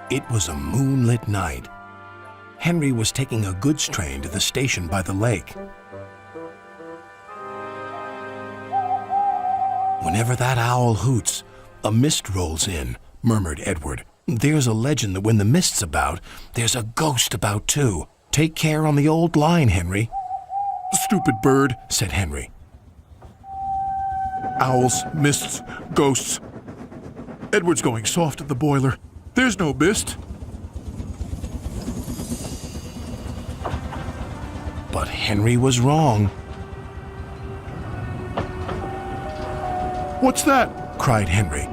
It was a moonlit night. Henry was taking a goods train to the station by the lake. "Whenever that owl hoots, a mist rolls in," murmured Edward. "There's a legend that when the mist's about, there's a ghost about too. Take care on the old line, Henry." "Stupid bird," said Henry. "Owls, mists, ghosts. Edward's going soft at the boiler. There's no mist." But Henry was wrong. "What's that?" cried Henry.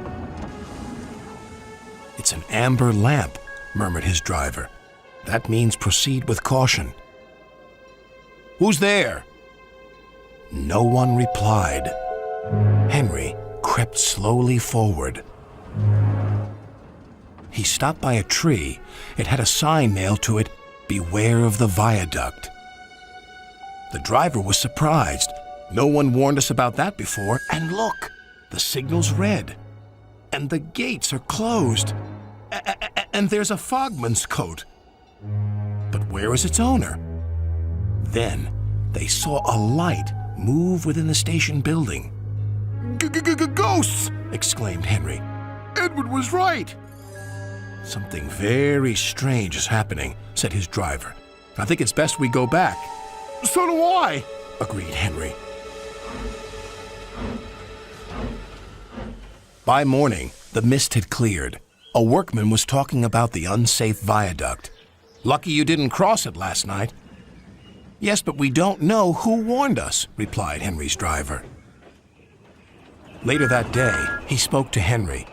"It's an amber lamp," murmured his driver. "That means proceed with caution." "Who's there?" No one replied. Henry crept slowly forward. He stopped by a tree. It had a sign nailed to it, "Beware of the viaduct." The driver was surprised. No one warned us about that before. And look, the signal's red. And the gates are closed. And there's a fogman's coat. But where is its owner? Then they saw a light move within the station building. "Ghosts!" exclaimed Henry. "Edward was right." "Something very strange is happening," said his driver. "I think it's best we go back." "So do I," agreed Henry. By morning, the mist had cleared. A workman was talking about the unsafe viaduct. "Lucky you didn't cross it last night." "Yes, but we don't know who warned us," replied Henry's driver. Later that day, he spoke to Henry.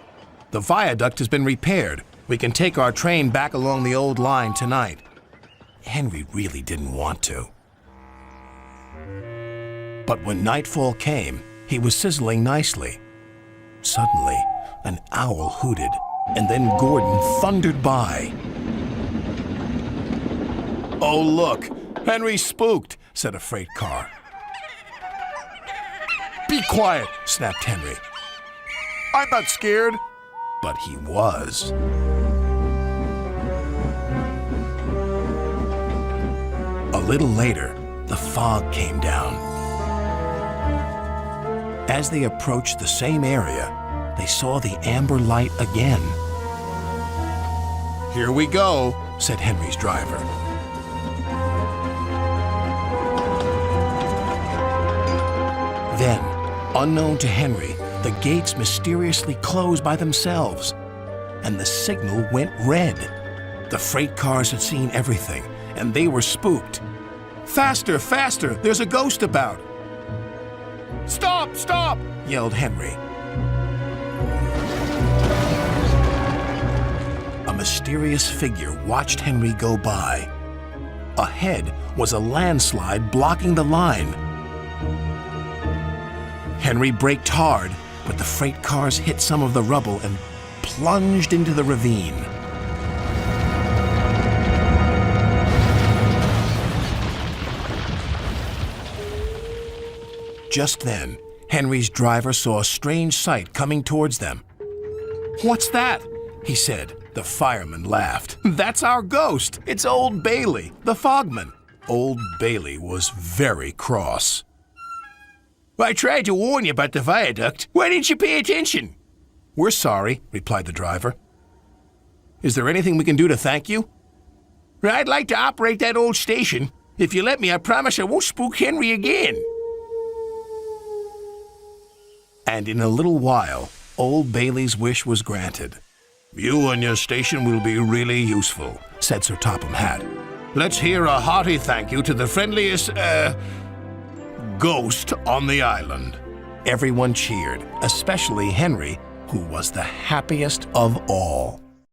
"The viaduct has been repaired. We can take our train back along the old line tonight." Henry really didn't want to. But when nightfall came, he was sizzling nicely. Suddenly, an owl hooted, and then Gordon thundered by. "Oh, look, Henry's spooked," said a freight car. "Be quiet," snapped Henry. "I'm not scared." But he was. A little later, the fog came down. As they approached the same area, they saw the amber light again. "Here we go," said Henry's driver. Then, unknown to Henry, the gates mysteriously closed by themselves, and the signal went red. The freight cars had seen everything, and they were spooked. "Faster, faster! There's a ghost about!" "Stop, stop!" yelled Henry. A mysterious figure watched Henry go by. Ahead was a landslide blocking the line. Henry braked hard, but the freight cars hit some of the rubble and plunged into the ravine. Just then, Henry's driver saw a strange sight coming towards them. "What's that?" he said. The fireman laughed. "That's our ghost. It's Old Bailey, the fogman." Old Bailey was very cross. "I tried to warn you about the viaduct. Why didn't you pay attention?" "We're sorry," replied the driver. "Is there anything we can do to thank you?" "I'd like to operate that old station. If you let me, I promise I won't spook Henry again." And in a little while, Old Bailey's wish was granted. "You and your station will be really useful," said Sir Topham Hatt. "Let's hear a hearty thank you to the friendliest, ghost on the island." Everyone cheered, especially Henry, who was the happiest of all.